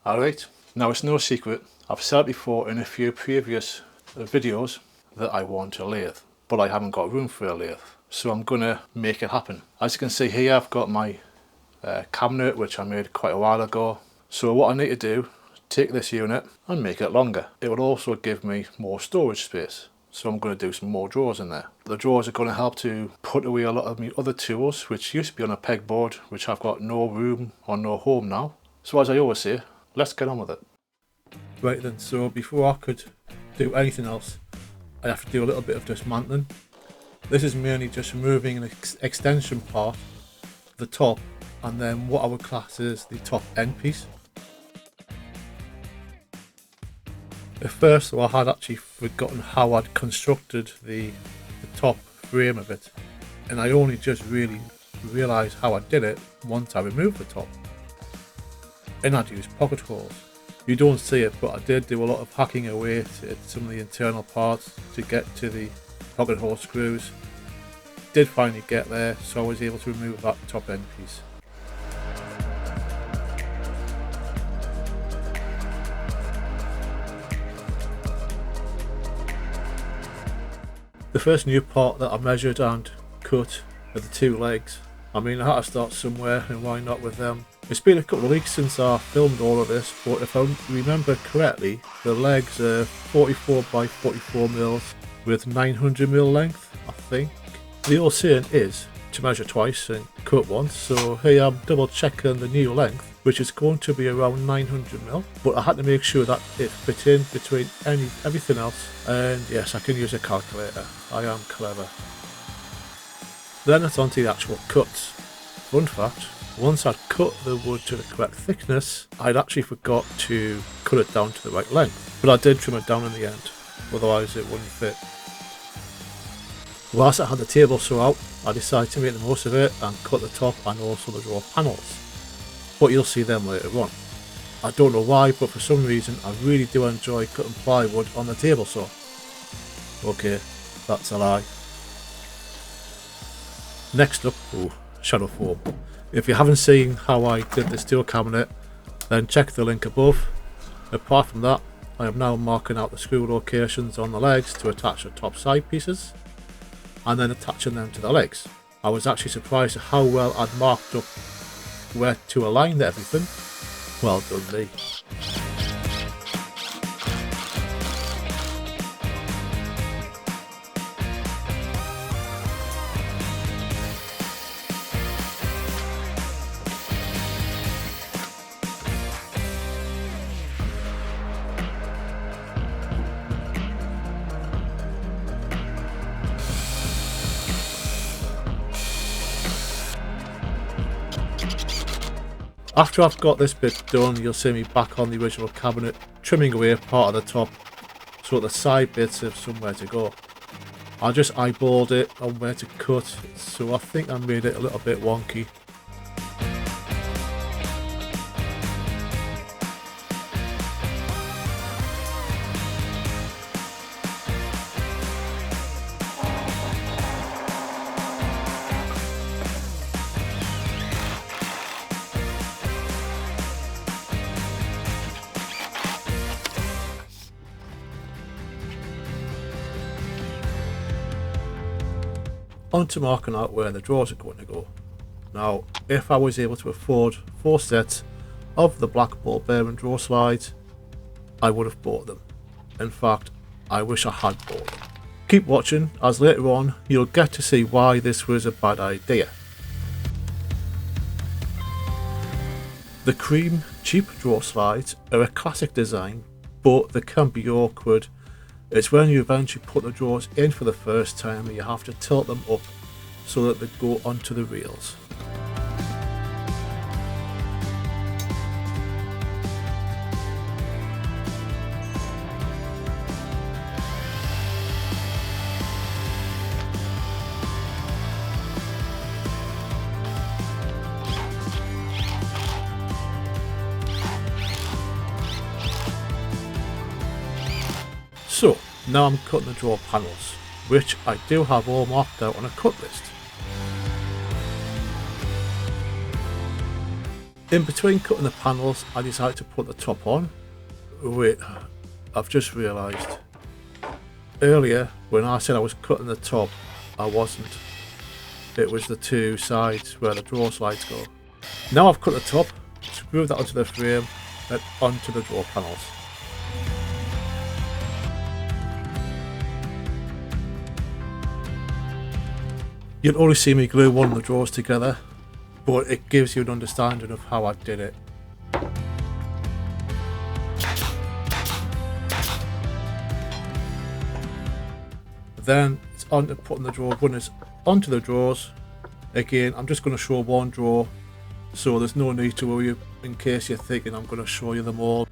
Alright, now it's no secret, I've said before in a few previous videos that I want a lathe, but I haven't got room for a lathe, so I'm gonna make it happen. As you can see here, I've got my cabinet which I made quite a while ago. So what I need to do, take this unit and make it longer. It will also give me more storage space, so I'm going to do some more drawers in there. The drawers are going to help to put away a lot of my other tools which used to be on a pegboard, which I've got no room or no home now. So as I always say, let's get on with it. Right then, so before I could do anything else, I have to do a little bit of dismantling. This is mainly just removing an extension part, the top, and then what I would class as the top end piece. At first though, I had actually forgotten how I'd constructed the top frame of it, and I only just really realised how I did it once I removed the top. And I'd use pocket holes. You don't see it, but I did do a lot of hacking away at some of the internal parts to get to the pocket hole screws. Did finally get there, so I was able to remove that top end piece. The first new part that I measured and cut are the two legs. I mean, I had to start somewhere, and why not with them? It's been a couple of weeks since I filmed all of this, but if I remember correctly, the legs are 44 by 44 mils with 900 mil length, I think. The old saying is to measure twice and cut once, so here I'm double checking the new length, which is going to be around 900 mil, but I had to make sure that it fit in between everything else, and yes, I can use a calculator. I am clever. Then it's on to the actual cuts. Fun fact, once I'd cut the wood to the correct thickness, I'd actually forgot to cut it down to the right length, but I did trim it down in the end, otherwise it wouldn't fit. Whilst I had the table saw out, I decided to make the most of it and cut the top and also the drawer panels, but you'll see them later on. I don't know why, but for some reason I really do enjoy cutting plywood on the table saw. Okay, that's a lie. Next up, shadow foam. If you haven't seen how I did this steel cabinet, then check the link above. Apart from that, I am now marking out the screw locations on the legs to attach the top side pieces, and then attaching them to the legs. I was actually surprised at how well I'd marked up where to align everything. Well done me. After I've got this bit done, you'll see me back on the original cabinet, trimming away part of the top so the side bits have somewhere to go. I just eyeballed it on where to cut, so I think I made it a little bit wonky. On to marking out where the drawers are going to go. Now, if I was able to afford 4 sets of the black ball bearing drawer slides, I would have bought them. In fact, I wish I had bought them. Keep watching, as later on you'll get to see why this was a bad idea. The cream cheap drawer slides are a classic design, but they can be awkward. It's when you eventually put the drawers in for the first time and you have to tilt them up so that they go onto the rails. So, now I'm cutting the drawer panels, which I do have all marked out on a cut list. In between cutting the panels, I decided to put the top on. Wait, I've just realised. Earlier, when I said I was cutting the top, I wasn't. It was the two sides where the drawer slides go. Now I've cut the top, screwed that onto the frame and onto the drawer panels. You'll only see me glue one of the drawers together, but it gives you an understanding of how I did it. Then it's on to putting the drawer runners onto the drawers. Again, I'm just going to show one drawer, so there's no need to worry in case you're thinking I'm going to show you them all.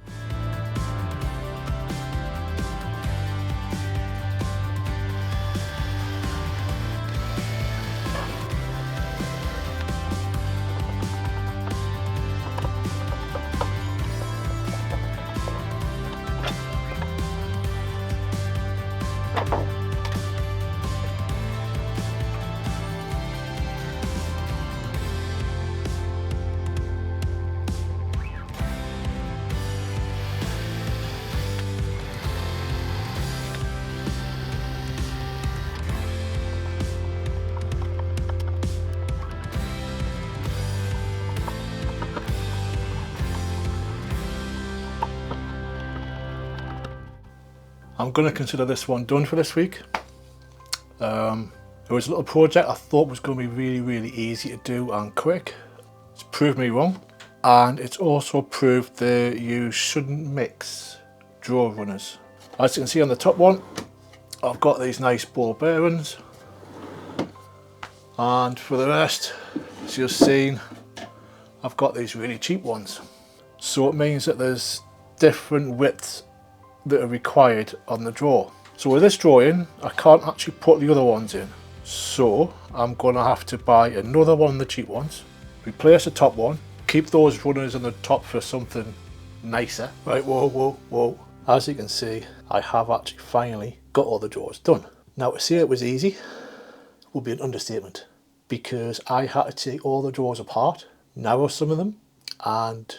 I'm going to consider this one done for this week. It was a little project I thought was going to be really easy to do and quick. It's proved me wrong, and it's also proved that you shouldn't mix drawer runners. As you can see on the top one, I've got these nice ball bearings, and for the rest, as you've seen, I've got these really cheap ones. So it means that there's different widths that are required on the drawer. So with this drawing, I can't actually put the other ones in. So I'm gonna have to buy another one of the cheap ones, replace the top one, keep those runners on the top for something nicer. Right, whoa. As you can see, I have actually finally got all the drawers done. Now to say it was easy would be an understatement, because I had to take all the drawers apart, narrow some of them, and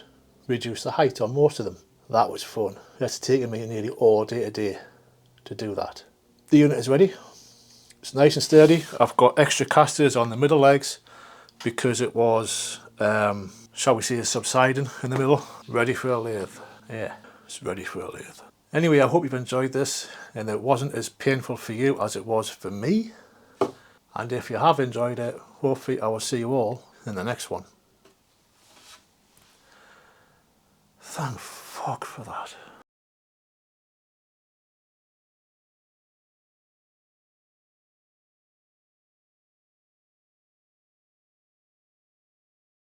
reduce the height on most of them. That was fun. It's taken me nearly all day today to do that. The unit is ready. It's nice and sturdy. I've got extra casters on the middle legs because it was, shall we say, subsiding in the middle. Ready for a lathe. Yeah, it's ready for a lathe. Anyway, I hope you've enjoyed this and it wasn't as painful for you as it was for me. And if you have enjoyed it, hopefully I will see you all in the next one. Thank fuck for that.